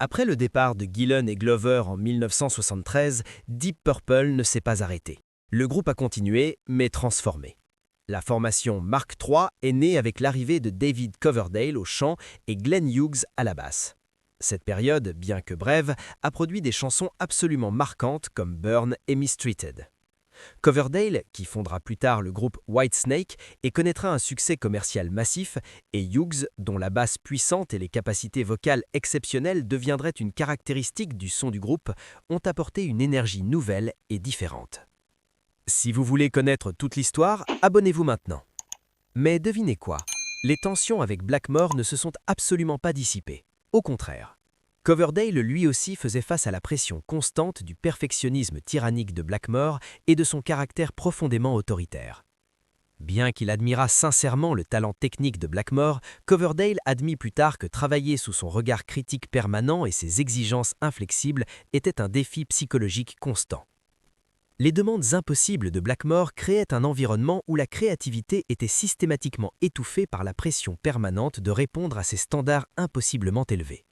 Après le départ de Gillan et Glover en 1973, Deep Purple ne s'est pas arrêté. Le groupe a continué, mais transformé. La formation Mark III est née avec l'arrivée de David Coverdale au chant et Glenn Hughes à la basse. Cette période, bien que brève, a produit des chansons absolument marquantes comme Burn et Mistreated. Coverdale, qui fondera plus tard le groupe Whitesnake et connaîtra un succès commercial massif, et Hughes, dont la basse puissante et les capacités vocales exceptionnelles deviendraient une caractéristique du son du groupe, ont apporté une énergie nouvelle et différente. Si vous voulez connaître toute l'histoire, abonnez-vous maintenant. Mais devinez quoi? Les tensions avec Blackmore ne se sont absolument pas dissipées. Au contraire. Coverdale lui aussi faisait face à la pression constante du perfectionnisme tyrannique de Blackmore et de son caractère profondément autoritaire. Bien qu'il admirât sincèrement le talent technique de Blackmore, Coverdale admit plus tard que travailler sous son regard critique permanent et ses exigences inflexibles était un défi psychologique constant. Les demandes impossibles de Blackmore créaient un environnement où la créativité était systématiquement étouffée par la pression permanente de répondre à ces standards impossiblement élevés.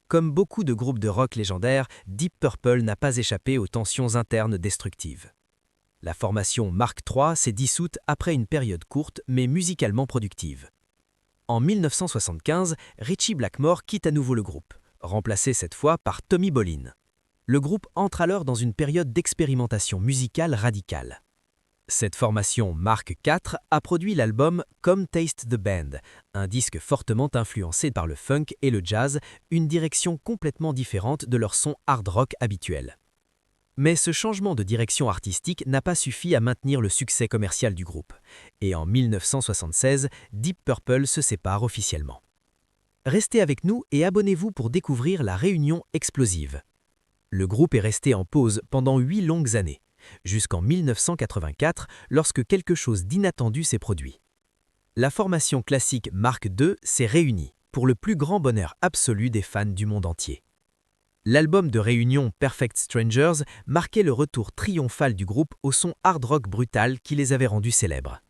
Comme beaucoup de groupes de rock légendaires, Deep Purple n'a pas échappé aux tensions internes destructives. La formation Mark III s'est dissoute après une période courte mais musicalement productive. En 1975, Ritchie Blackmore quitte à nouveau le groupe, remplacé cette fois par Tommy Bolin. Le groupe entre alors dans une période d'expérimentation musicale radicale. Cette formation Mark IV a produit l'album Come Taste the Band, un disque fortement influencé par le funk et le jazz, une direction complètement différente de leur son hard rock habituel. Mais ce changement de direction artistique n'a pas suffi à maintenir le succès commercial du groupe, et en 1976, Deep Purple se sépare officiellement. Restez avec nous et abonnez-vous pour découvrir la réunion explosive. Le groupe est resté en pause pendant 8 longues années, jusqu'en 1984, lorsque quelque chose d'inattendu s'est produit. La formation classique Mark II s'est réunie, pour le plus grand bonheur absolu des fans du monde entier. L'album de réunion Perfect Strangers marquait le retour triomphal du groupe au son hard rock brutal qui les avait rendus célèbres.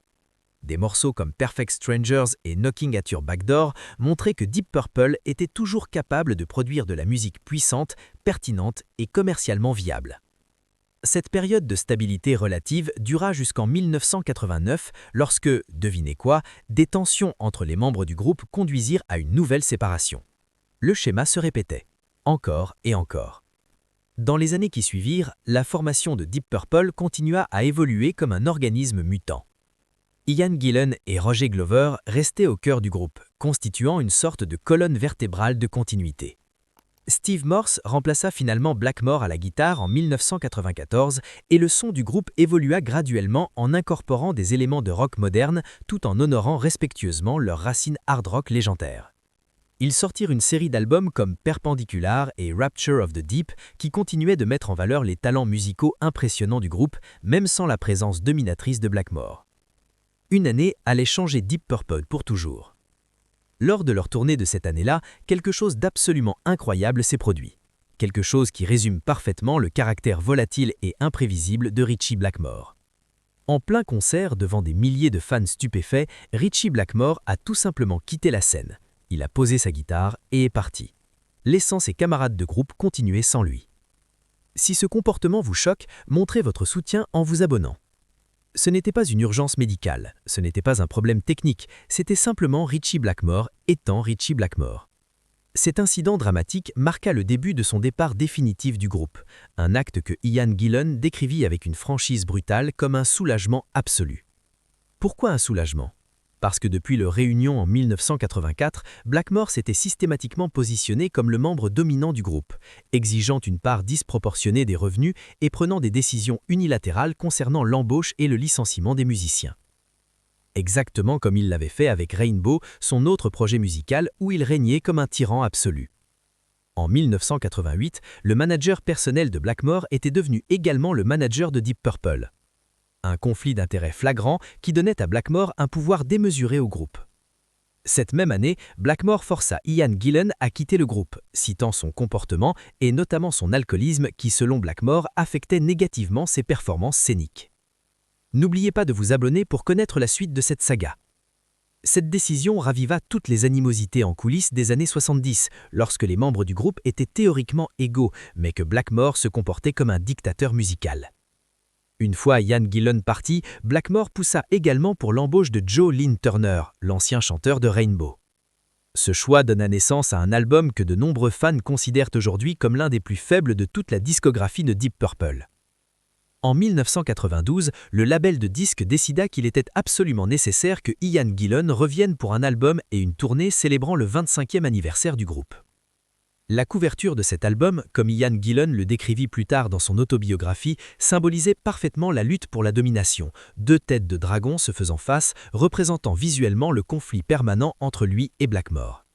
Des morceaux comme Perfect Strangers et Knocking at Your Back Door montraient que Deep Purple était toujours capable de produire de la musique puissante, pertinente et commercialement viable. Cette période de stabilité relative dura jusqu'en 1989 lorsque, devinez quoi, des tensions entre les membres du groupe conduisirent à une nouvelle séparation. Le schéma se répétait, encore et encore. Dans les années qui suivirent, la formation de Deep Purple continua à évoluer comme un organisme mutant. Ian Gillan et Roger Glover restaient au cœur du groupe, constituant une sorte de colonne vertébrale de continuité. Steve Morse remplaça finalement Blackmore à la guitare en 1994 et le son du groupe évolua graduellement en incorporant des éléments de rock moderne tout en honorant respectueusement leurs racines hard rock légendaires. Ils sortirent une série d'albums comme Perpendicular et Rapture of the Deep qui continuaient de mettre en valeur les talents musicaux impressionnants du groupe, même sans la présence dominatrice de Blackmore. Une année allait changer Deep Purple pour toujours. Lors de leur tournée de cette année-là, quelque chose d'absolument incroyable s'est produit. Quelque chose qui résume parfaitement le caractère volatile et imprévisible de Ritchie Blackmore. En plein concert, devant des milliers de fans stupéfaits, Ritchie Blackmore a tout simplement quitté la scène. Il a posé sa guitare et est parti, laissant ses camarades de groupe continuer sans lui. Si ce comportement vous choque, montrez votre soutien en vous abonnant. Ce n'était pas une urgence médicale, ce n'était pas un problème technique, c'était simplement Ritchie Blackmore étant Ritchie Blackmore. Cet incident dramatique marqua le début de son départ définitif du groupe, un acte que Ian Gillan décrivit avec une franchise brutale comme un soulagement absolu. Pourquoi un soulagement ? Parce que depuis leur réunion en 1984, Blackmore s'était systématiquement positionné comme le membre dominant du groupe, exigeant une part disproportionnée des revenus et prenant des décisions unilatérales concernant l'embauche et le licenciement des musiciens. Exactement comme il l'avait fait avec Rainbow, son autre projet musical où il régnait comme un tyran absolu. En 1988, le manager personnel de Blackmore était devenu également le manager de Deep Purple. Un conflit d'intérêts flagrant qui donnait à Blackmore un pouvoir démesuré au groupe. Cette même année, Blackmore força Ian Gillan à quitter le groupe, citant son comportement et notamment son alcoolisme qui, selon Blackmore, affectait négativement ses performances scéniques. N'oubliez pas de vous abonner pour connaître la suite de cette saga. Cette décision raviva toutes les animosités en coulisses des années 70, lorsque les membres du groupe étaient théoriquement égaux, mais que Blackmore se comportait comme un dictateur musical. Une fois Ian Gillan parti, Blackmore poussa également pour l'embauche de Joe Lynn Turner, l'ancien chanteur de Rainbow. Ce choix donna naissance à un album que de nombreux fans considèrent aujourd'hui comme l'un des plus faibles de toute la discographie de Deep Purple. En 1992, le label de disques décida qu'il était absolument nécessaire que Ian Gillan revienne pour un album et une tournée célébrant le 25e anniversaire du groupe. La couverture de cet album, comme Ian Gillan le décrivit plus tard dans son autobiographie, symbolisait parfaitement la lutte pour la domination, deux têtes de dragon se faisant face, représentant visuellement le conflit permanent entre lui et Blackmore.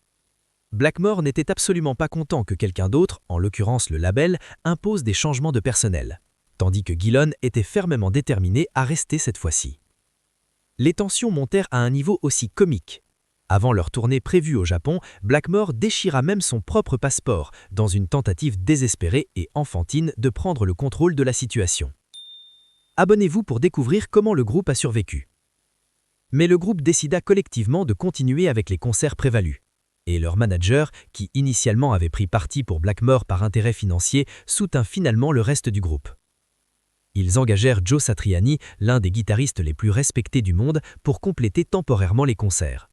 Blackmore n'était absolument pas content que quelqu'un d'autre, en l'occurrence le label, impose des changements de personnel, tandis que Gillan était fermement déterminé à rester cette fois-ci. Les tensions montèrent à un niveau aussi comique. Avant leur tournée prévue au Japon, Blackmore déchira même son propre passeport, dans une tentative désespérée et enfantine de prendre le contrôle de la situation. Abonnez-vous pour découvrir comment le groupe a survécu. Mais le groupe décida collectivement de continuer avec les concerts prévalus. Et leur manager, qui initialement avait pris parti pour Blackmore par intérêt financier, soutint finalement le reste du groupe. Ils engagèrent Joe Satriani, l'un des guitaristes les plus respectés du monde, pour compléter temporairement les concerts.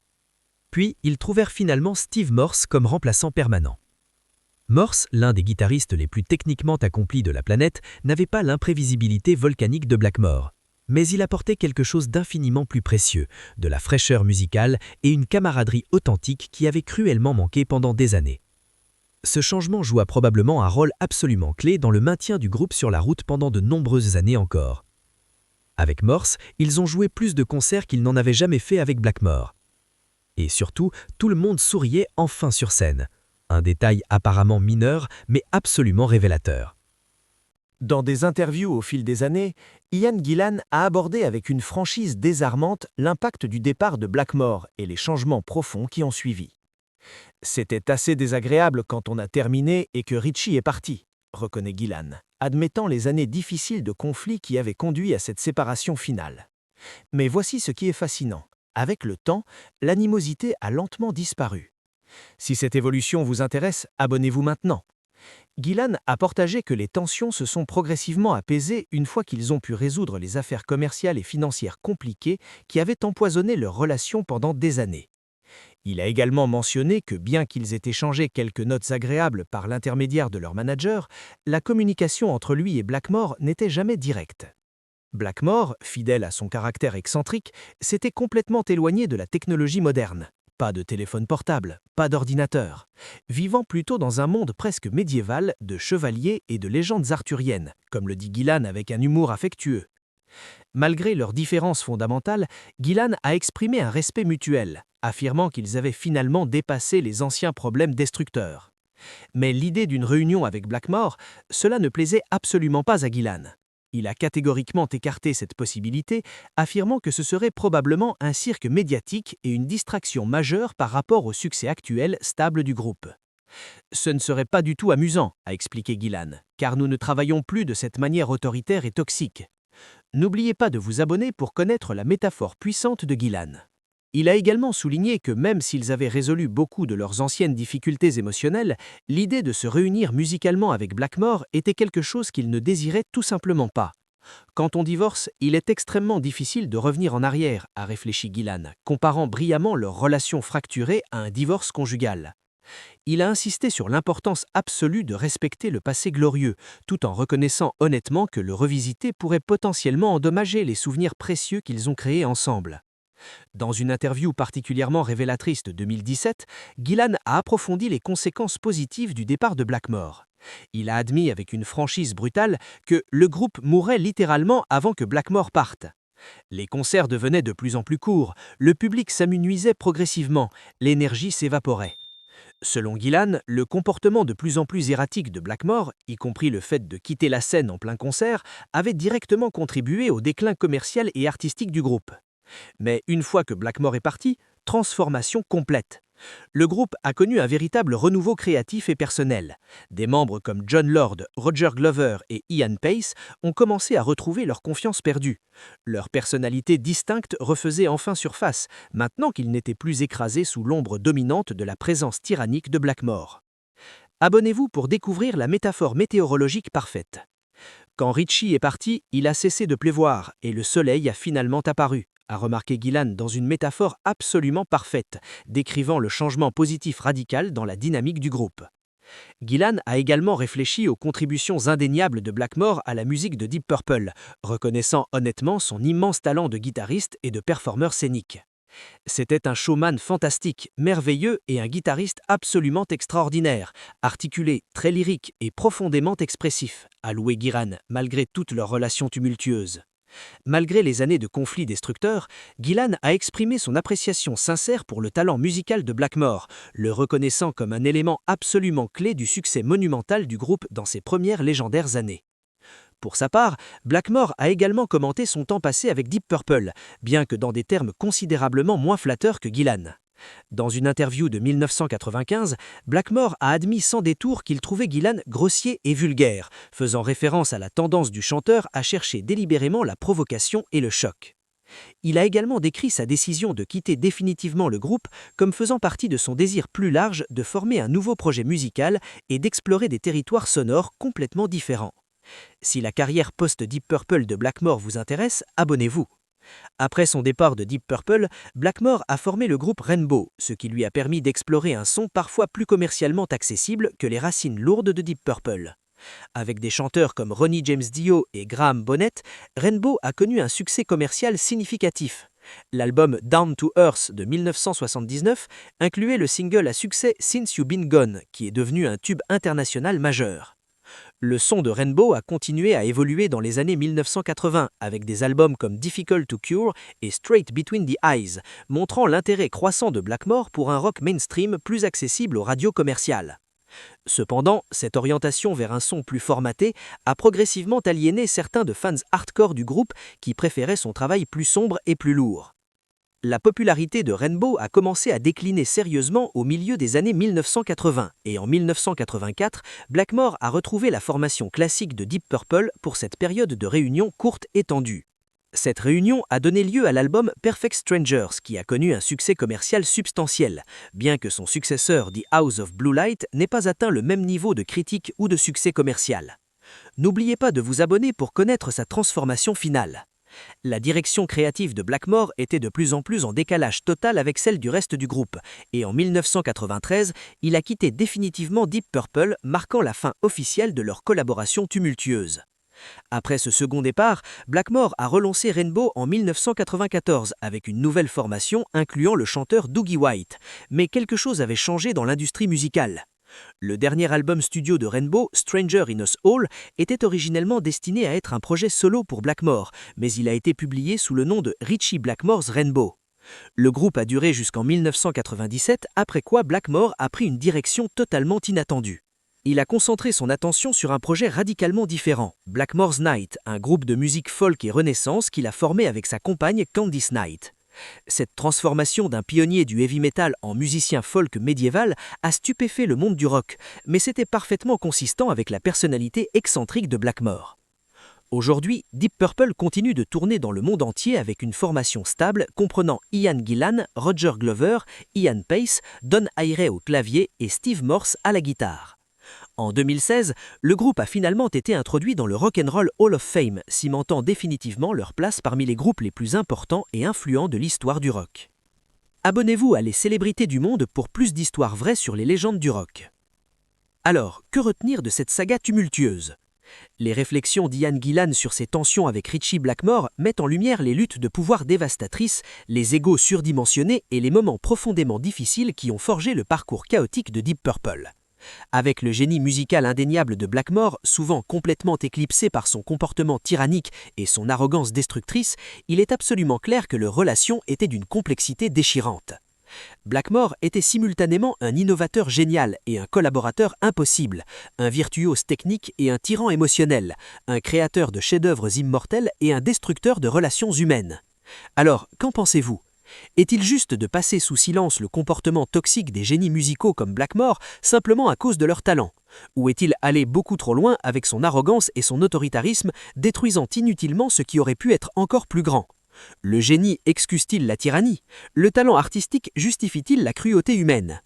Puis, ils trouvèrent finalement Steve Morse comme remplaçant permanent. Morse, l'un des guitaristes les plus techniquement accomplis de la planète, n'avait pas l'imprévisibilité volcanique de Blackmore. Mais il apportait quelque chose d'infiniment plus précieux, de la fraîcheur musicale et une camaraderie authentique qui avait cruellement manqué pendant des années. Ce changement joua probablement un rôle absolument clé dans le maintien du groupe sur la route pendant de nombreuses années encore. Avec Morse, ils ont joué plus de concerts qu'ils n'en avaient jamais fait avec Blackmore. Et surtout, tout le monde souriait enfin sur scène. Un détail apparemment mineur, mais absolument révélateur. Dans des interviews au fil des années, Ian Gillan a abordé avec une franchise désarmante l'impact du départ de Blackmore et les changements profonds qui ont suivi. C'était assez désagréable quand on a terminé et que Richie est parti, reconnaît Gillan, admettant les années difficiles de conflit qui avaient conduit à cette séparation finale. Mais voici ce qui est fascinant. Avec le temps, l'animosité a lentement disparu. Si cette évolution vous intéresse, abonnez-vous maintenant. Gillan a partagé que les tensions se sont progressivement apaisées une fois qu'ils ont pu résoudre les affaires commerciales et financières compliquées qui avaient empoisonné leurs relations pendant des années. Il a également mentionné que bien qu'ils aient échangé quelques notes agréables par l'intermédiaire de leur manager, la communication entre lui et Blackmore n'était jamais directe. Blackmore, fidèle à son caractère excentrique, s'était complètement éloigné de la technologie moderne. Pas de téléphone portable, pas d'ordinateur. Vivant plutôt dans un monde presque médiéval de chevaliers et de légendes arthuriennes, comme le dit Gillan avec un humour affectueux. Malgré leurs différences fondamentales, Gillan a exprimé un respect mutuel, affirmant qu'ils avaient finalement dépassé les anciens problèmes destructeurs. Mais l'idée d'une réunion avec Blackmore, cela ne plaisait absolument pas à Gillan. Il a catégoriquement écarté cette possibilité, affirmant que ce serait probablement un cirque médiatique et une distraction majeure par rapport au succès actuel stable du groupe. « Ce ne serait pas du tout amusant », a expliqué Gillan, car nous ne travaillons plus de cette manière autoritaire et toxique. N'oubliez pas de vous abonner pour connaître la métaphore puissante de Gillan. Il a également souligné que même s'ils avaient résolu beaucoup de leurs anciennes difficultés émotionnelles, l'idée de se réunir musicalement avec Blackmore était quelque chose qu'ils ne désiraient tout simplement pas. Quand on divorce, il est extrêmement difficile de revenir en arrière, a réfléchi Gillan, comparant brillamment leur relation fracturée à un divorce conjugal. Il a insisté sur l'importance absolue de respecter le passé glorieux, tout en reconnaissant honnêtement que le revisiter pourrait potentiellement endommager les souvenirs précieux qu'ils ont créés ensemble. Dans une interview particulièrement révélatrice de 2017, Gillan a approfondi les conséquences positives du départ de Blackmore. Il a admis avec une franchise brutale que le groupe mourrait littéralement avant que Blackmore parte. Les concerts devenaient de plus en plus courts, le public s'amenuisait progressivement, l'énergie s'évaporait. Selon Gillan, le comportement de plus en plus erratique de Blackmore, y compris le fait de quitter la scène en plein concert, avait directement contribué au déclin commercial et artistique du groupe. Mais une fois que Blackmore est parti, transformation complète. Le groupe a connu un véritable renouveau créatif et personnel. Des membres comme Jon Lord, Roger Glover et Ian Paice ont commencé à retrouver leur confiance perdue. Leur personnalité distincte refaisait enfin surface, maintenant qu'ils n'étaient plus écrasés sous l'ombre dominante de la présence tyrannique de Blackmore. Abonnez-vous pour découvrir la métaphore météorologique parfaite. Quand Ritchie est parti, il a cessé de pleuvoir et le soleil a finalement apparu, a remarqué Gillan dans une métaphore absolument parfaite, décrivant le changement positif radical dans la dynamique du groupe. Gillan a également réfléchi aux contributions indéniables de Blackmore à la musique de Deep Purple, reconnaissant honnêtement son immense talent de guitariste et de performeur scénique. C'était un showman fantastique, merveilleux et un guitariste absolument extraordinaire, articulé, très lyrique et profondément expressif, a loué Gillan, malgré toutes leurs relations tumultueuses. Malgré les années de conflits destructeurs, Gillan a exprimé son appréciation sincère pour le talent musical de Blackmore, le reconnaissant comme un élément absolument clé du succès monumental du groupe dans ses premières légendaires années. Pour sa part, Blackmore a également commenté son temps passé avec Deep Purple, bien que dans des termes considérablement moins flatteurs que Gillan. Dans une interview de 1995, Blackmore a admis sans détour qu'il trouvait Gillan grossier et vulgaire, faisant référence à la tendance du chanteur à chercher délibérément la provocation et le choc. Il a également décrit sa décision de quitter définitivement le groupe comme faisant partie de son désir plus large de former un nouveau projet musical et d'explorer des territoires sonores complètement différents. Si la carrière post-Deep Purple de Blackmore vous intéresse, abonnez-vous. Après son départ de Deep Purple, Blackmore a formé le groupe Rainbow, ce qui lui a permis d'explorer un son parfois plus commercialement accessible que les racines lourdes de Deep Purple. Avec des chanteurs comme Ronnie James Dio et Graham Bonnet, Rainbow a connu un succès commercial significatif. L'album Down to Earth de 1979 incluait le single à succès Since You've Been Gone, qui est devenu un tube international majeur. Le son de Rainbow a continué à évoluer dans les années 1980 avec des albums comme Difficult to Cure et Straight Between the Eyes, montrant l'intérêt croissant de Blackmore pour un rock mainstream plus accessible aux radios commerciales. Cependant, cette orientation vers un son plus formaté a progressivement aliéné certains de fans hardcore du groupe qui préféraient son travail plus sombre et plus lourd. La popularité de Rainbow a commencé à décliner sérieusement au milieu des années 1980 et en 1984, Blackmore a retrouvé la formation classique de Deep Purple pour cette période de réunion courte et tendue. Cette réunion a donné lieu à l'album Perfect Strangers qui a connu un succès commercial substantiel, bien que son successeur The House of Blue Light n'ait pas atteint le même niveau de critique ou de succès commercial. N'oubliez pas de vous abonner pour connaître sa transformation finale. La direction créative de Blackmore était de plus en plus en décalage total avec celle du reste du groupe, et en 1993, il a quitté définitivement Deep Purple, marquant la fin officielle de leur collaboration tumultueuse. Après ce second départ, Blackmore a relancé Rainbow en 1994 avec une nouvelle formation incluant le chanteur Dougie White, mais quelque chose avait changé dans l'industrie musicale. Le dernier album studio de Rainbow, Stranger in Us All, était originellement destiné à être un projet solo pour Blackmore, mais il a été publié sous le nom de Ritchie Blackmore's Rainbow. Le groupe a duré jusqu'en 1997, après quoi Blackmore a pris une direction totalement inattendue. Il a concentré son attention sur un projet radicalement différent, Blackmore's Night, un groupe de musique folk et renaissance qu'il a formé avec sa compagne Candice Night. Cette transformation d'un pionnier du heavy metal en musicien folk médiéval a stupéfait le monde du rock, mais c'était parfaitement consistant avec la personnalité excentrique de Blackmore. Aujourd'hui, Deep Purple continue de tourner dans le monde entier avec une formation stable comprenant Ian Gillan, Roger Glover, Ian Paice, Don Airey au clavier et Steve Morse à la guitare. En 2016, le groupe a finalement été introduit dans le Rock and Roll Hall of Fame, cimentant définitivement leur place parmi les groupes les plus importants et influents de l'histoire du rock. Abonnez-vous à Les Célébrités du Monde pour plus d'histoires vraies sur les légendes du rock. Alors, que retenir de cette saga tumultueuse ? Les réflexions d'Ian Gillan sur ses tensions avec Ritchie Blackmore mettent en lumière les luttes de pouvoir dévastatrices, les égos surdimensionnés et les moments profondément difficiles qui ont forgé le parcours chaotique de Deep Purple. Avec le génie musical indéniable de Blackmore, souvent complètement éclipsé par son comportement tyrannique et son arrogance destructrice, il est absolument clair que leurs relations étaient d'une complexité déchirante. Blackmore était simultanément un innovateur génial et un collaborateur impossible, un virtuose technique et un tyran émotionnel, un créateur de chefs-d'œuvre immortels et un destructeur de relations humaines. Alors, qu'en pensez-vous ? Est-il juste de passer sous silence le comportement toxique des génies musicaux comme Blackmore simplement à cause de leur talent? Ou est-il allé beaucoup trop loin avec son arrogance et son autoritarisme, détruisant inutilement ce qui aurait pu être encore plus grand? Le génie excuse-t-il la tyrannie? Le talent artistique justifie-t-il la cruauté humaine?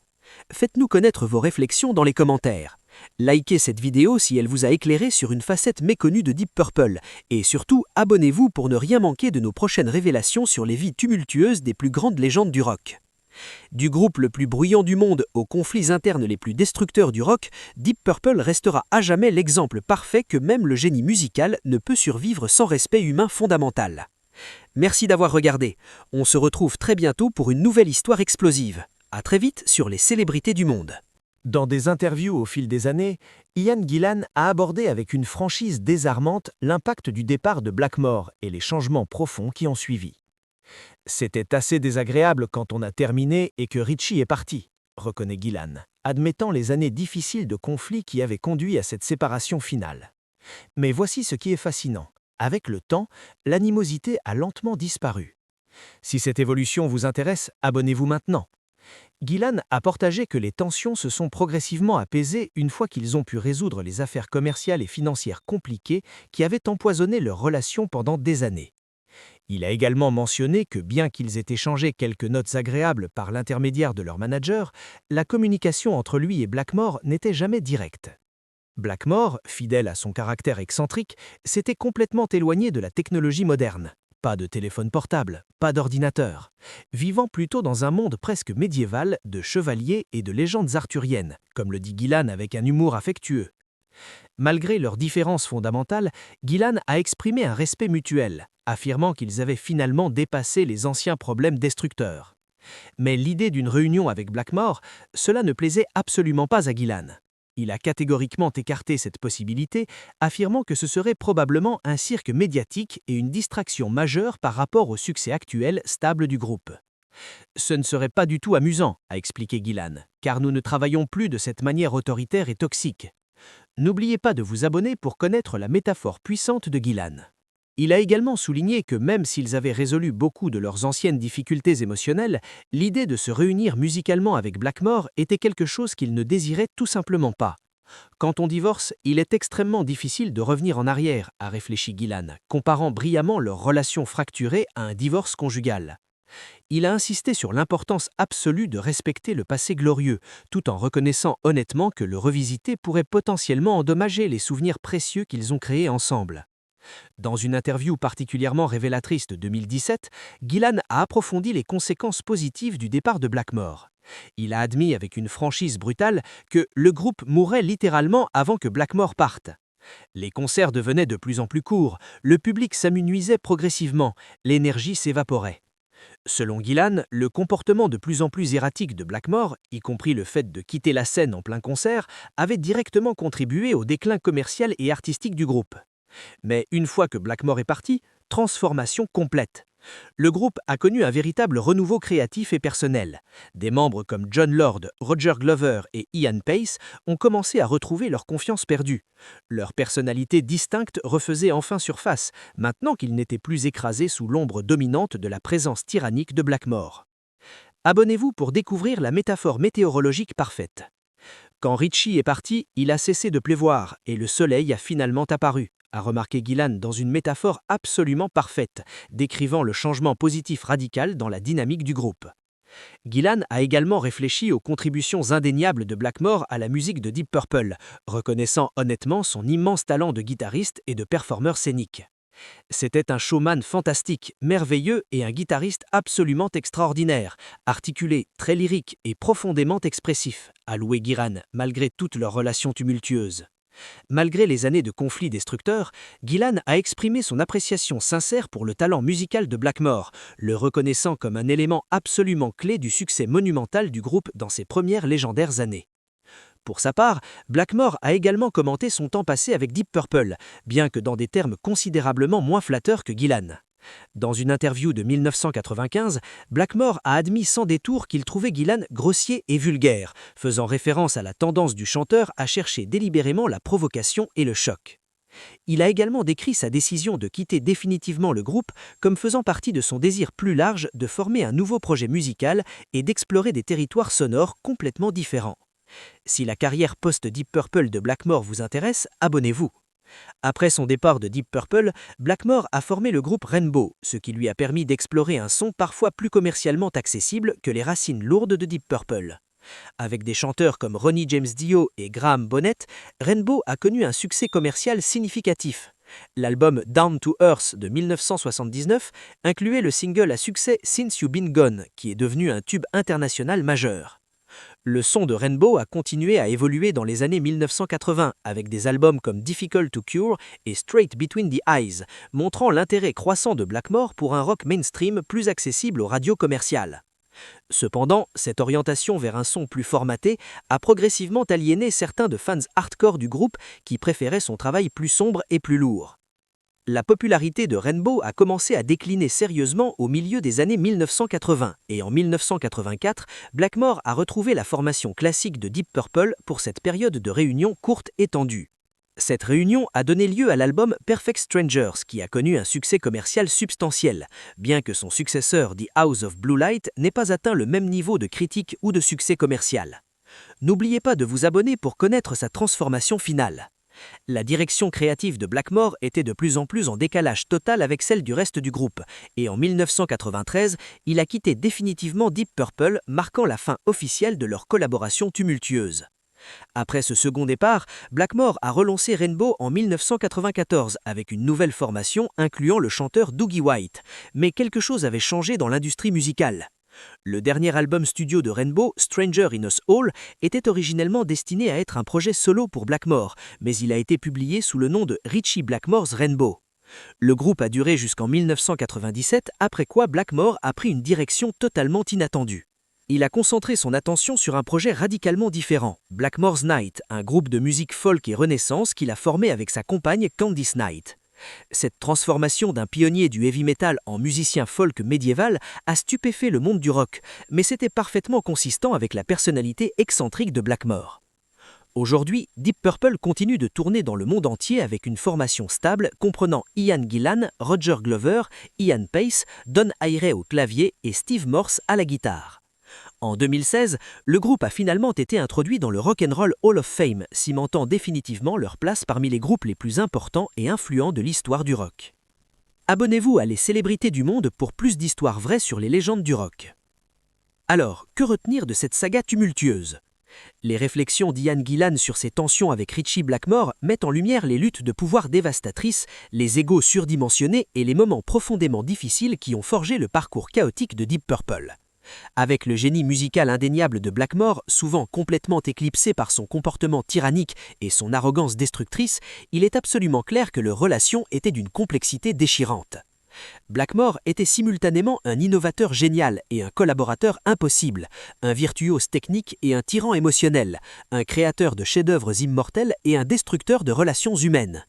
Faites-nous connaître vos réflexions dans les commentaires. Likez cette vidéo si elle vous a éclairé sur une facette méconnue de Deep Purple et surtout abonnez-vous pour ne rien manquer de nos prochaines révélations sur les vies tumultueuses des plus grandes légendes du rock. Du groupe le plus bruyant du monde aux conflits internes les plus destructeurs du rock, Deep Purple restera à jamais l'exemple parfait que même le génie musical ne peut survivre sans respect humain fondamental. Merci d'avoir regardé. On se retrouve très bientôt pour une nouvelle histoire explosive. À très vite sur les célébrités du monde. Dans des interviews au fil des années, Ian Gillan a abordé avec une franchise désarmante l'impact du départ de Blackmore et les changements profonds qui ont suivi. C'était assez désagréable quand on a terminé et que Richie est parti, reconnaît Gillan, admettant les années difficiles de conflit qui avaient conduit à cette séparation finale. Mais voici ce qui est fascinant. Avec le temps, l'animosité a lentement disparu. Si cette évolution vous intéresse, abonnez-vous maintenant. Gillan a partagé que les tensions se sont progressivement apaisées une fois qu'ils ont pu résoudre les affaires commerciales et financières compliquées qui avaient empoisonné leurs relations pendant des années. Il a également mentionné que bien qu'ils aient échangé quelques notes agréables par l'intermédiaire de leur manager, la communication entre lui et Blackmore n'était jamais directe. Blackmore, fidèle à son caractère excentrique, s'était complètement éloigné de la technologie moderne. Pas de téléphone portable, pas d'ordinateur. Vivant plutôt dans un monde presque médiéval de chevaliers et de légendes arthuriennes, comme le dit Gillan avec un humour affectueux. Malgré leurs différences fondamentales, Gillan a exprimé un respect mutuel, affirmant qu'ils avaient finalement dépassé les anciens problèmes destructeurs. Mais l'idée d'une réunion avec Blackmore, cela ne plaisait absolument pas à Gillan. Il a catégoriquement écarté cette possibilité, affirmant que ce serait probablement un cirque médiatique et une distraction majeure par rapport au succès actuel stable du groupe. Ce ne serait pas du tout amusant, a expliqué Gillan, car nous ne travaillons plus de cette manière autoritaire et toxique. N'oubliez pas de vous abonner pour connaître la métaphore puissante de Gillan. Il a également souligné que même s'ils avaient résolu beaucoup de leurs anciennes difficultés émotionnelles, l'idée de se réunir musicalement avec Blackmore était quelque chose qu'ils ne désiraient tout simplement pas. Quand on divorce, il est extrêmement difficile de revenir en arrière, a réfléchi Gillan, comparant brillamment leur relation fracturée à un divorce conjugal. Il a insisté sur l'importance absolue de respecter le passé glorieux, tout en reconnaissant honnêtement que le revisiter pourrait potentiellement endommager les souvenirs précieux qu'ils ont créés ensemble. Dans une interview particulièrement révélatrice de 2017, Gillan a approfondi les conséquences positives du départ de Blackmore. Il a admis avec une franchise brutale que le groupe mourrait littéralement avant que Blackmore parte. Les concerts devenaient de plus en plus courts, le public s'amenuisait progressivement, l'énergie s'évaporait. Selon Gillan, le comportement de plus en plus erratique de Blackmore, y compris le fait de quitter la scène en plein concert, avait directement contribué au déclin commercial et artistique du groupe. Mais une fois que Blackmore est parti, transformation complète. Le groupe a connu un véritable renouveau créatif et personnel. Des membres comme Jon Lord, Roger Glover et Ian Paice ont commencé à retrouver leur confiance perdue. Leur personnalité distincte refaisait enfin surface, maintenant qu'ils n'étaient plus écrasés sous l'ombre dominante de la présence tyrannique de Blackmore. Abonnez-vous pour découvrir la métaphore météorologique parfaite. Quand Richie est parti, il a cessé de pleuvoir et le soleil a finalement apparu, a remarqué Gillan dans une métaphore absolument parfaite, décrivant le changement positif radical dans la dynamique du groupe. Gillan a également réfléchi aux contributions indéniables de Blackmore à la musique de Deep Purple, reconnaissant honnêtement son immense talent de guitariste et de performeur scénique. C'était un showman fantastique, merveilleux et un guitariste absolument extraordinaire, articulé, très lyrique et profondément expressif, a loué Gillan, malgré toutes leurs relations tumultueuses. Malgré les années de conflits destructeurs, Gillan a exprimé son appréciation sincère pour le talent musical de Blackmore, le reconnaissant comme un élément absolument clé du succès monumental du groupe dans ses premières légendaires années. Pour sa part, Blackmore a également commenté son temps passé avec Deep Purple, bien que dans des termes considérablement moins flatteurs que Gillan. Dans une interview de 1995, Blackmore a admis sans détour qu'il trouvait Gillan grossier et vulgaire, faisant référence à la tendance du chanteur à chercher délibérément la provocation et le choc. Il a également décrit sa décision de quitter définitivement le groupe comme faisant partie de son désir plus large de former un nouveau projet musical et d'explorer des territoires sonores complètement différents. Si la carrière post-Deep Purple de Blackmore vous intéresse, abonnez-vous. Après son départ de Deep Purple, Blackmore a formé le groupe Rainbow, ce qui lui a permis d'explorer un son parfois plus commercialement accessible que les racines lourdes de Deep Purple. Avec des chanteurs comme Ronnie James Dio et Graham Bonnet, Rainbow a connu un succès commercial significatif. L'album Down to Earth de 1979 incluait le single à succès Since You've Been Gone, qui est devenu un tube international majeur. Le son de Rainbow a continué à évoluer dans les années 1980 avec des albums comme Difficult to Cure et Straight Between the Eyes, montrant l'intérêt croissant de Blackmore pour un rock mainstream plus accessible aux radios commerciales. Cependant, cette orientation vers un son plus formaté a progressivement aliéné certains de fans hardcore du groupe qui préféraient son travail plus sombre et plus lourd. La popularité de Rainbow a commencé à décliner sérieusement au milieu des années 1980 et en 1984, Blackmore a retrouvé la formation classique de Deep Purple pour cette période de réunion courte et tendue. Cette réunion a donné lieu à l'album Perfect Strangers qui a connu un succès commercial substantiel, bien que son successeur The House of Blue Light n'ait pas atteint le même niveau de critique ou de succès commercial. N'oubliez pas de vous abonner pour connaître sa transformation finale. La direction créative de Blackmore était de plus en plus en décalage total avec celle du reste du groupe, et en 1993, il a quitté définitivement Deep Purple, marquant la fin officielle de leur collaboration tumultueuse. Après ce second départ, Blackmore a relancé Rainbow en 1994 avec une nouvelle formation incluant le chanteur Dougie White, mais quelque chose avait changé dans l'industrie musicale. Le dernier album studio de Rainbow, Stranger in Us All, était originellement destiné à être un projet solo pour Blackmore, mais il a été publié sous le nom de Ritchie Blackmore's Rainbow. Le groupe a duré jusqu'en 1997, après quoi Blackmore a pris une direction totalement inattendue. Il a concentré son attention sur un projet radicalement différent, Blackmore's Night, un groupe de musique folk et renaissance qu'il a formé avec sa compagne Candice Night. Cette transformation d'un pionnier du heavy metal en musicien folk médiéval a stupéfait le monde du rock, mais c'était parfaitement consistant avec la personnalité excentrique de Blackmore. Aujourd'hui, Deep Purple continue de tourner dans le monde entier avec une formation stable comprenant Ian Gillan, Roger Glover, Ian Pace, Don Airey au clavier et Steve Morse à la guitare. En 2016, le groupe a finalement été introduit dans le Rock and Roll Hall of Fame, cimentant définitivement leur place parmi les groupes les plus importants et influents de l'histoire du rock. Abonnez-vous à Les Célébrités du Monde pour plus d'histoires vraies sur les légendes du rock. Alors, que retenir de cette saga tumultueuse ? Les réflexions d'Ian Gillan sur ses tensions avec Ritchie Blackmore mettent en lumière les luttes de pouvoir dévastatrices, les égos surdimensionnés et les moments profondément difficiles qui ont forgé le parcours chaotique de Deep Purple. Avec le génie musical indéniable de Blackmore, souvent complètement éclipsé par son comportement tyrannique et son arrogance destructrice, il est absolument clair que leur relation était d'une complexité déchirante. Blackmore était simultanément un innovateur génial et un collaborateur impossible, un virtuose technique et un tyran émotionnel, un créateur de chefs-d'œuvre immortels et un destructeur de relations humaines.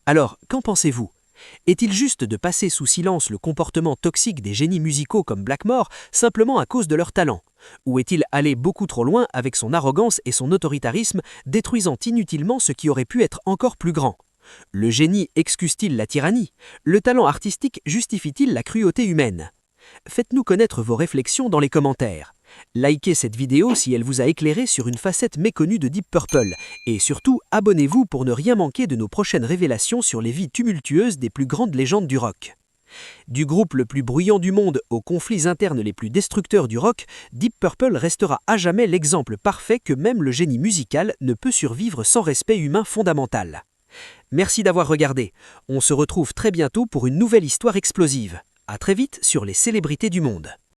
Alors, qu'en pensez-vous ? Est-il juste de passer sous silence le comportement toxique des génies musicaux comme Blackmore simplement à cause de leur talent ? Ou est-il allé beaucoup trop loin avec son arrogance et son autoritarisme, détruisant inutilement ce qui aurait pu être encore plus grand ? Le génie excuse-t-il la tyrannie ? Le talent artistique justifie-t-il la cruauté humaine ? Faites-nous connaître vos réflexions dans les commentaires. Likez cette vidéo si elle vous a éclairé sur une facette méconnue de Deep Purple et surtout abonnez-vous pour ne rien manquer de nos prochaines révélations sur les vies tumultueuses des plus grandes légendes du rock. Du groupe le plus bruyant du monde aux conflits internes les plus destructeurs du rock, Deep Purple restera à jamais l'exemple parfait que même le génie musical ne peut survivre sans respect humain fondamental. Merci d'avoir regardé. On se retrouve très bientôt pour une nouvelle histoire explosive. À très vite sur Les Célébrités du Monde.